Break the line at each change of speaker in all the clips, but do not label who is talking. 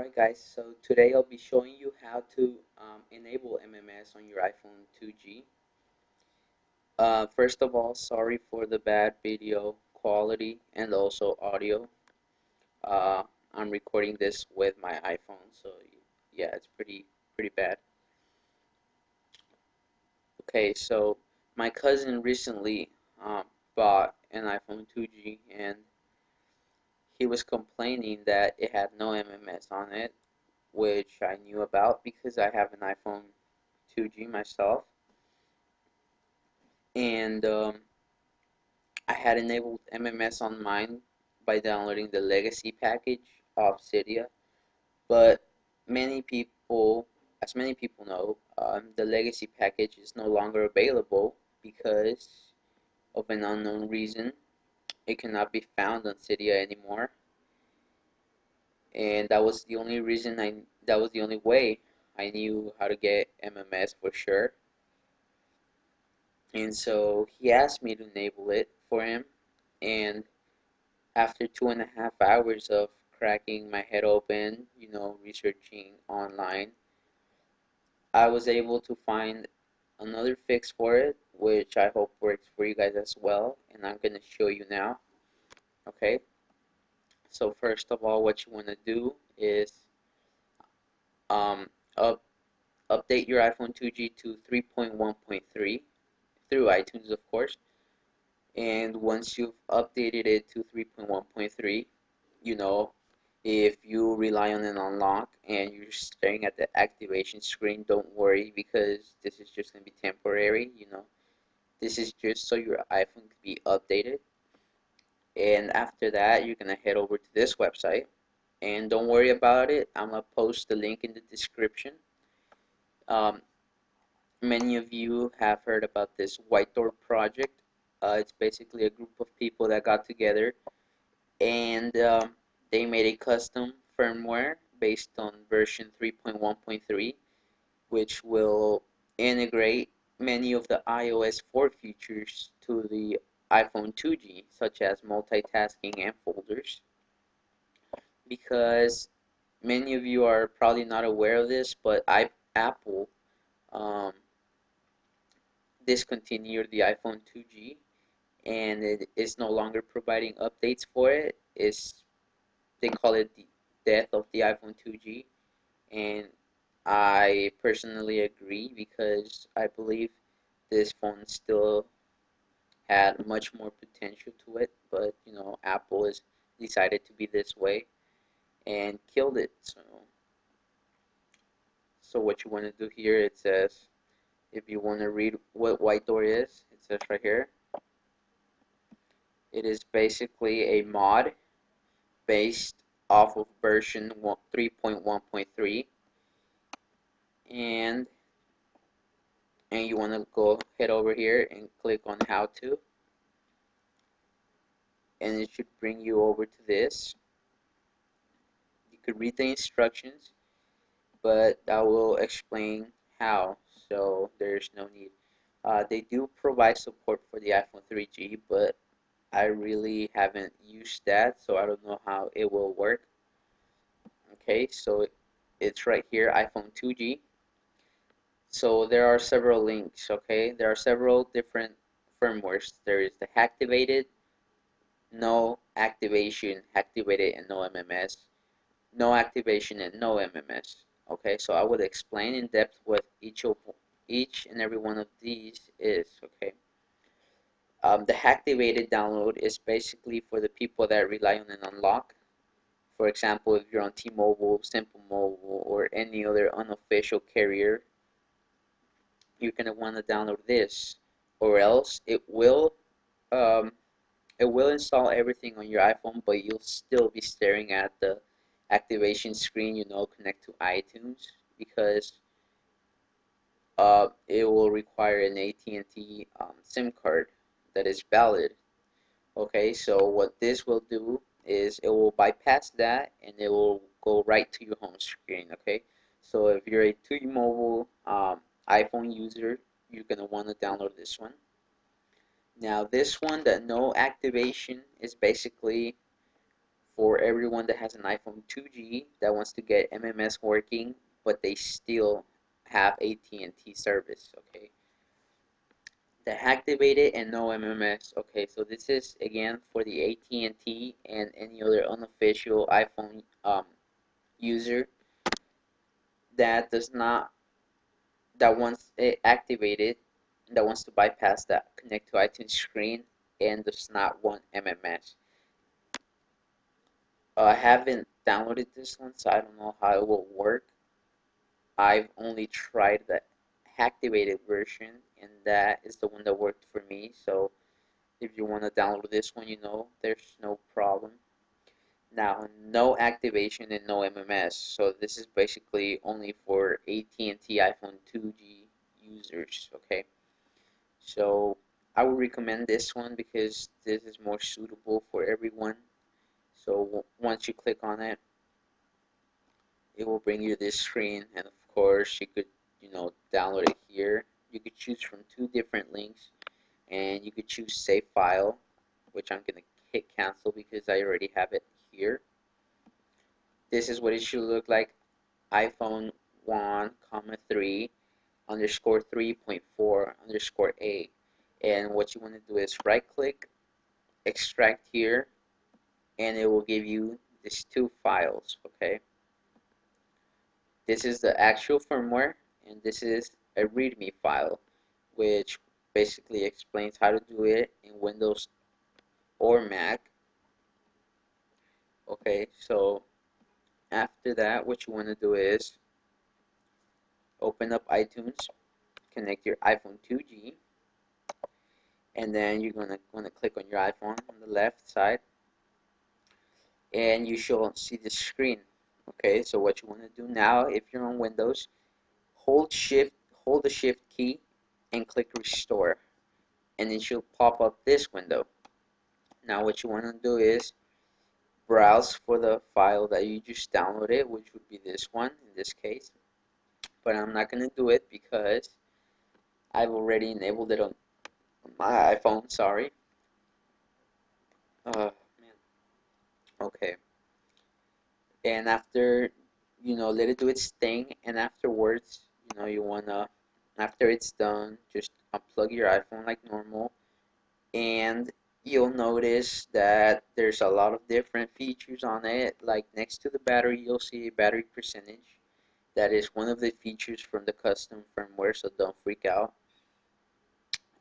Alright guys, so today I'll be showing you how to enable MMS on your iPhone 2G. First of all, sorry for the bad video quality and also audio. Uh, I'm recording this with my iPhone, so yeah, it's pretty bad. Okay, so my cousin recently bought an iPhone 2G and he was complaining that it had no MMS on it, which I knew about because I have an iPhone 2G myself, and I had enabled MMS on mine by downloading the legacy package of Cydia, but many people, as many people know, the legacy package is no longer available because of an unknown reason. It cannot be found on Cydia anymore, and that was the only reason that was the only way I knew how to get MMS for sure. And so he asked me to enable it for him, and after 2.5 hours of cracking my head open, researching online, I was able to find another fix for it, which I hope works for you guys as well, and I'm going to show you now. Okay, so first of all, what you want to do is um, up, update your iPhone 2G to 3.1.3 through iTunes, of course. And once you've updated it to 3.1.3, you know, if you rely on an unlock and you're staring at the activation screen, don't worry because this is just going to be temporary. This is just so your iPhone can be updated. And after that, you're going to head over to this website. And don't worry about it. I'm going to post the link in the description. Um, Many of you have heard about this White Door project. It's basically a group of people that got together and they made a custom firmware based on version 3.1.3, which will integrate many of the iOS 4 features to the iPhone 2G, such as multitasking and folders. Because many of you are probably not aware of this, but Apple um, discontinued the iPhone 2G and it is no longer providing updates for it. They call it the death of the iPhone 2G, and I personally agree because I believe this phone still had much more potential to it, but Apple has decided to be this way and killed it. So what you want to do here, it says, if you want to read what White Door is, it says right here, it is basically a mod based off of version 3.1.3, and you want to go head over here and click on how to, and it should bring you over to this. You could read the instructions, but I will explain how, so there's no need. They do provide support for the iPhone 3G, but I really haven't used that, so I don't know how it will work. Okay, so it's right here, iPhone 2G. So there are several links, okay? There are several different firmwares. There is the activated, no activation, activated and no MMS, no activation and no MMS. Okay, so I would explain in depth what each and every one of these is. Okay, the activated download is basically for the people that rely on an unlock. For example, if you're on T-Mobile, Simple Mobile, or any other unofficial carrier, you're gonna want to download this, or else um, it will install everything on your iPhone, but you'll still be staring at the activation screen, connect to iTunes, because it will require an AT&T SIM card that is valid. Okay, so what this will do is it will bypass that and it will go right to your home screen. Okay, so if you're a T-Mobile iPhone user, you're gonna want to download this one. Now this one, the no activation, is basically for everyone that has an iPhone 2G that wants to get MMS working, but they still have AT&T service. Okay, the activated and no MMS. Okay, so this is again for the AT&T and any other unofficial iPhone user that does not that wants it activated, that wants to bypass that connect to iTunes screen and does not want MMS. I haven't downloaded this one, so I don't know how it will work. I've only tried the activated version, and that is the one that worked for me. So if you want to download this one, there's no problem. Now, no activation and no MMS. So this is basically only for AT&T iPhone 2G users. Okay, so I would recommend this one because this is more suitable for everyone. So once you click on it, it will bring you this screen, and of course you could download it here. You could choose from two different links, and you could choose save file, which I'm gonna hit cancel because I already have it here. This is what it should look like: iPhone 1,3 underscore 3.4 underscore A. And what you want to do is right click, extract here, and it will give you these two files. Okay, this is the actual firmware, and this is a README file, which basically explains how to do it in Windows or Mac. Okay, so after that, what you want to do is open up iTunes, connect your iPhone 2G, and then you're gonna want to click on your iPhone on the left side, and you should see the screen. Okay, so what you want to do now, if you're on Windows, hold the Shift key, and click Restore, and it should pop up this window. Now what you want to do is browse for the file that you just downloaded, which would be this one in this case. But I'm not going to do it because I've already enabled it on my iPhone. Sorry. Man. Okay. And after, let it do its thing, and afterwards, after it's done, just unplug your iPhone like normal, and you'll notice that there's a lot of different features on it. Like next to the battery, you'll see a battery percentage. That is one of the features from the custom firmware, so don't freak out.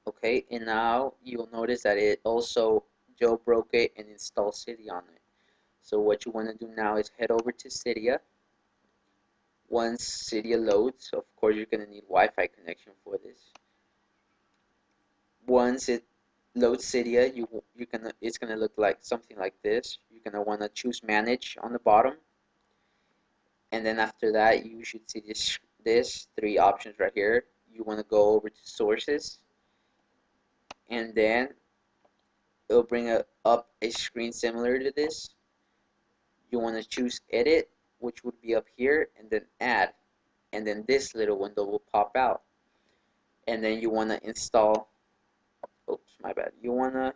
Okay, and now you'll notice that it also jailbroke it and installed Cydia on it. So what you want to do now is head over to Cydia. Once Cydia loads, of course you're going to need Wi-Fi connection for this. Once it loads Cydia, it's gonna look like something like this. You're gonna want to choose Manage on the bottom, and then after that you should see this three options right here. You want to go over to Sources, and then it'll bring up a screen similar to this. You want to choose Edit, which would be up here, and then Add, and then this little window will pop out. And then you want to install. Oops, my bad. You want to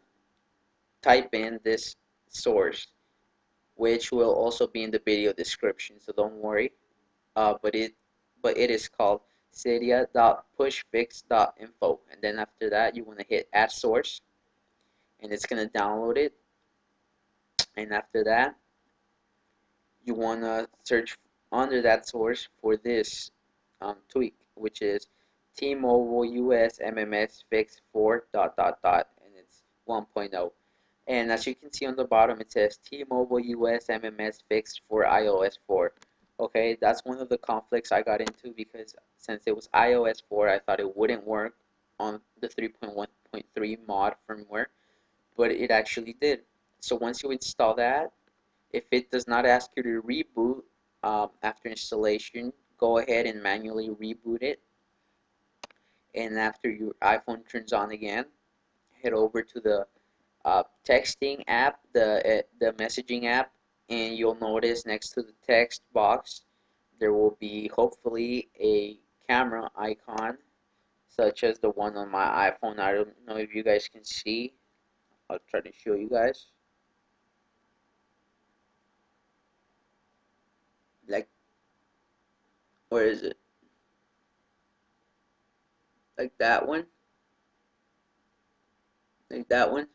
type in this source, which will also be in the video description, so don't worry. But it is called cydia.pushfix.info, and then after that you want to hit add source, and it's going to download it. And after that you want to search under that source for this tweak, which is T-Mobile US MMS Fix 4 dot dot dot, and it's 1.0. And as you can see on the bottom, it says T-Mobile US MMS fixed for iOS 4. Okay, that's one of the conflicts I got into because since it was iOS 4, I thought it wouldn't work on the 3.1.3 mod firmware, but it actually did. So once you install that, if it does not ask you to reboot after installation, go ahead and manually reboot it. And after your iPhone turns on again, head over to the texting app, the messaging app, and you'll notice next to the text box there will be hopefully a camera icon such as the one on my iPhone. I don't know if you guys can see. I'll try to show you guys. like, where is it? Like that one, like that one.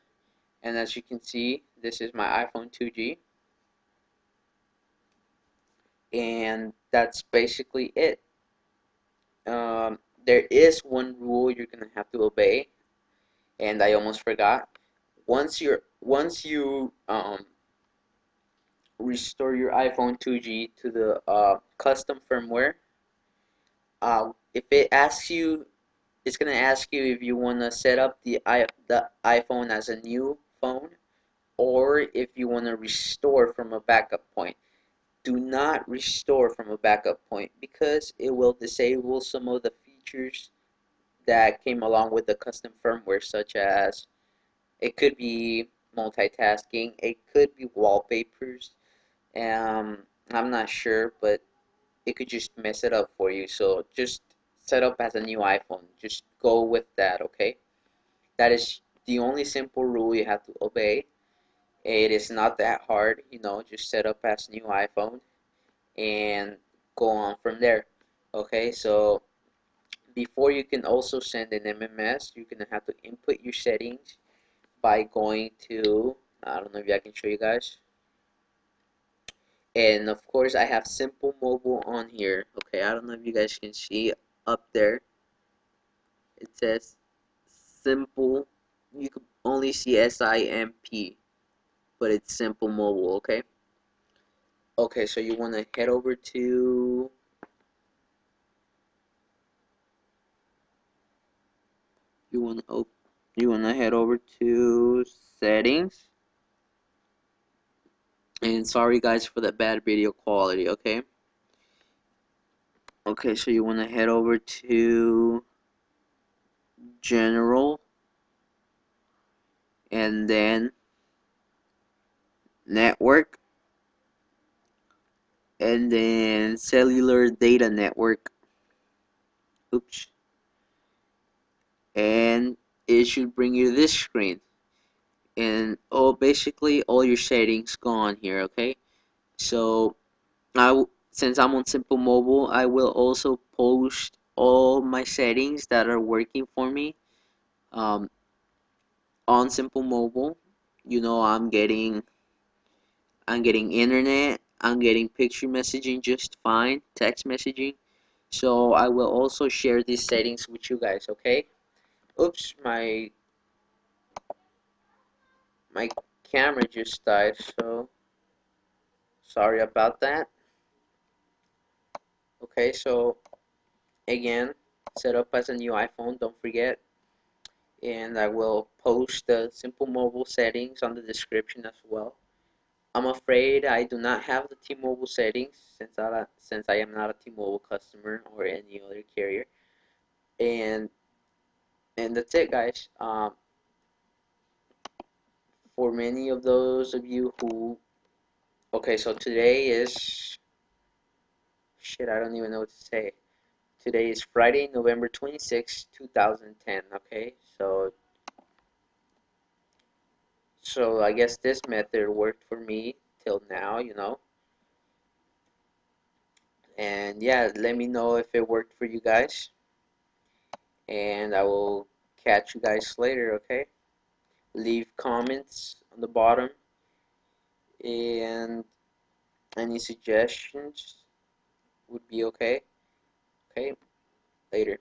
And as you can see, this is my iPhone 2G, and that's basically it. There is one rule you're gonna have to obey, and I almost forgot. Once you restore your iPhone 2G to the custom firmware, if it asks you, it's gonna ask you if you wanna set up the iPhone as a new phone or if you wanna restore from a backup point. Do not restore from a backup point because it will disable some of the features that came along with the custom firmware, such as it could be multitasking, it could be wallpapers. I'm not sure, but it could just mess it up for you. So just set up as a new iPhone. Just go with that, okay? That is the only simple rule you have to obey. It is not that hard, just set up as new iPhone and go on from there. Okay, so before you can also send an MMS, you're gonna have to input your settings by going to, I don't know if I can show you guys. And of course I have Simple Mobile on here. Okay, I don't know if you guys can see up there. It says Simple. You can only see SIMP, but it's Simple Mobile, okay? Okay, so you wanna head over to you wanna op you wanna head over to settings. And sorry guys for the bad video quality, okay? Okay, so you wanna head over to general and then network and then cellular data network. Oops. And it should bring you this screen. And basically all your settings gone here, okay? So since I'm on Simple Mobile, I will also post all my settings that are working for me um, on Simple Mobile. I'm getting internet, I'm getting picture messaging just fine, text messaging. So I will also share these settings with you guys, okay? Oops, my camera just died, so sorry about that. Okay, so again, set up as a new iPhone, don't forget. And I will post the Simple Mobile settings on the description as well. I'm afraid I do not have the T-Mobile settings since I am not a T-Mobile customer or any other carrier. And that's it, guys. For many of those of you who, okay, so today is shit. I don't even know what to say. Today is Friday, November 26, 2010. Okay, so I guess this method worked for me till now. And yeah, let me know if it worked for you guys. And I will catch you guys later, okay? Leave comments on the bottom and any suggestions would be okay. Okay, later.